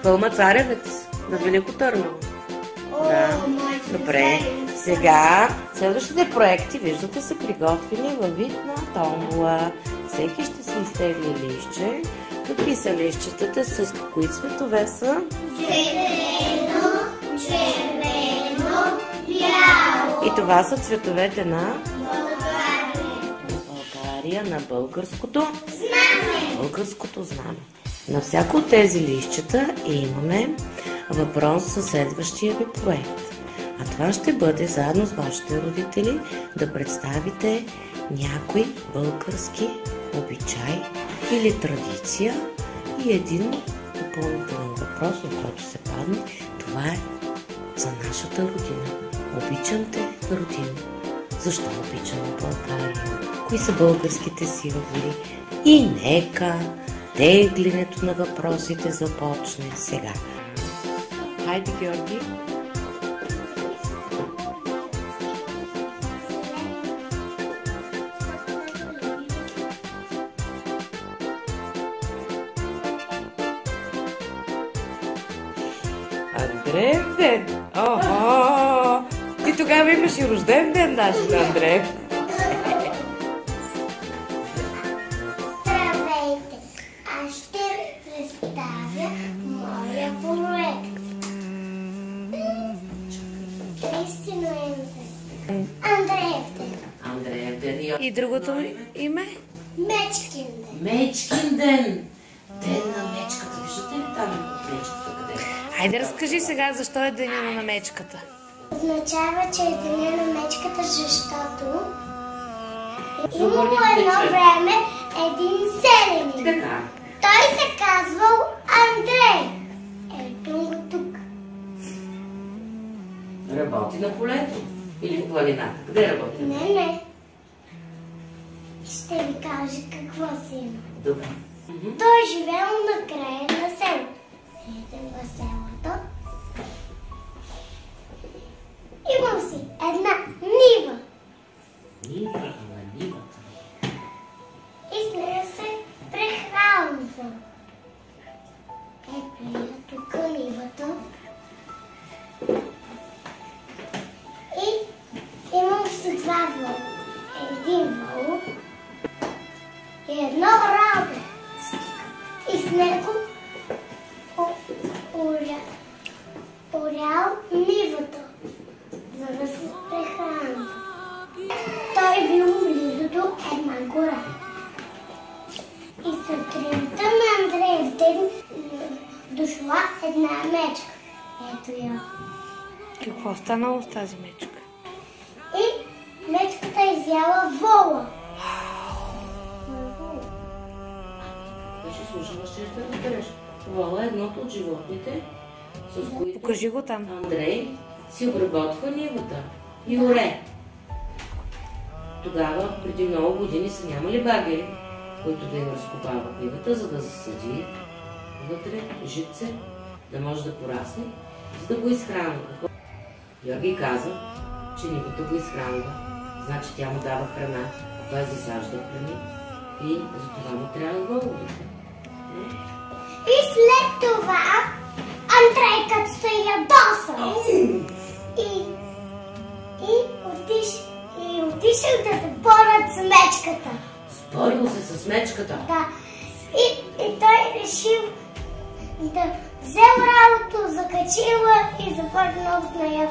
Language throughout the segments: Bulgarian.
Хълма Царевец на Велико Търново. Да. Добре. Сега следващите проекти, виждате, са приготвени във вид на томбола. Всеки ще си изтегли листче. Какви са листчетата? С кои цветове са? Зелено, червено, бяло. И това са цветовете на България. на българското Знаме. Българското знаме. На всяко от тези листчета имаме въпрос за следващия ви проект. А това ще бъде заедно с вашите родители да представите някой български обичай или традиция и един допълнителен въпрос, в който се падне. Това е за нашата родина. Обичам те, родина. Защо обичаме България? Кои са българските символи? И нека теглянето на въпросите започне сега. Хайде, Георги. Андреев ден! Охо! Ти тогава имаш и рожден ден даже на Андреев. Здравейте! Аз ще представя моя проект. 30 ноември. Андреев ден. Андреев ден. И другото име? Мечкин ден. Мечкин ден! Ден на мечката. Виждате ли там мечката къде е? Хайде, разкажи сега защо е деня на мечката. Означава, че е деня на мечката, защото имало едно време един селянин. Така. Той се казвал Андрей. Ето го тук. Работи на полето. Или в планината. Къде работи? Не. Ще ви кажа какво си има. Добре. Той живеел на края на селото. Идем в селото. Имал си една нива. Нива на нивата. И с нея се прехранва. Ето я тук нивата. И имал си два вълка. Един вълк и едно рабе. И с него орял нивата, за да се прехранва. Той бил близо до една гора. И сутринта на Андреев ден дошла една мечка. Ето я. Какво станало с тази мечка? И мечката изяла вола. Беше слушала, ще да разбереш. Вола е едното от животните, с които Покажи го там. Андрей си обработва нивата и оре. Тогава, преди много години, са нямали багери, които да им разкопават нивата, за да засади вътре житце, да може да порасне, за да го изхранва. Георги каза, че нивата го изхранва. Значи тя му дава храна, а той засажда храни и за това му трябва головите. И след това Андрей като се ядоса. И отишъл да се борят с мечката. Спорил се с мечката? Да. И той решил да взел работа, закачила и започнал с нея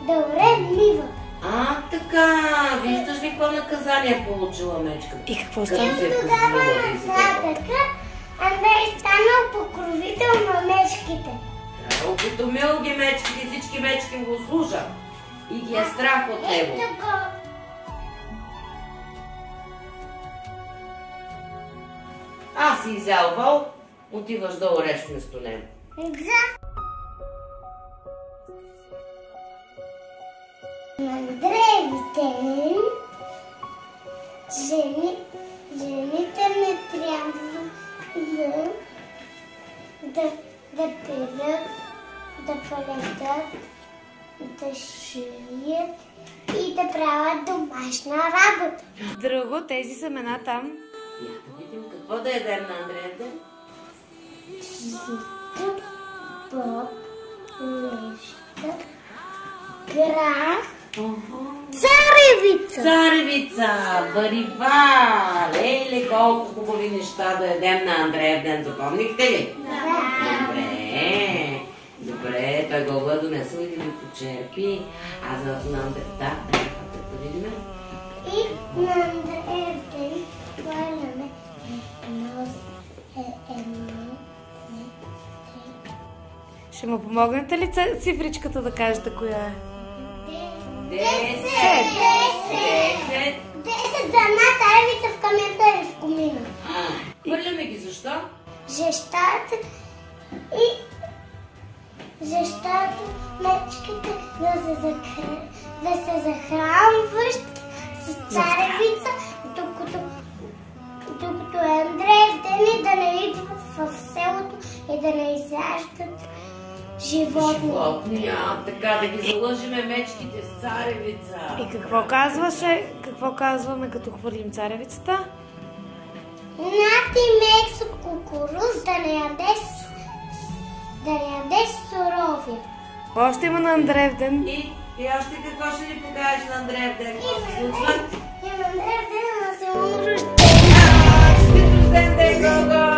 да оре нивата. А, така, виждаш ли какво наказание получила мечката? И какво И стана? от тогава нататък Андрей станал покровител на мечките. Опитомил ги мечките, всички мечки му служат. И ги е страх от него. Ето го. Аз си изял вол, отиваш да ореш вместо него. Да. На Андреев ден жените не трябва да пилят, да полетят, да шият и да правят домашна работа. Друго, тези семена там. Я да видим какво да ядем на Андреевден. Жито, боб, леща, грах, царевица. Царевица, барива, леле, колко хубави неща да ядем на Андреевден. Запомнихте ли? Да. Добре. Добре, той го бъде донесъл и да ми почерпи. А за на Андреевден, да видим. И на Андреевден хвърляме едно. Ще му помогнете ли цифричката да кажете коя е? 10 за една царевица в камията или в комина. Хвърляме ги, защо? Защото мечките да се захранват с царевица, докато Андреевден да не идват в селото и да не изяждат животни. Така да ги залъжиме мечките с царевица. И какво казваме като хвърлим царевицата? Нати мекс от кукуруз, да не ядеш суровия. Още има на Андреевден. И още какво ще ни покажеш на Андреевден? Какво се случва? И на Андреевден да се умръща. Рожден ден, Гого!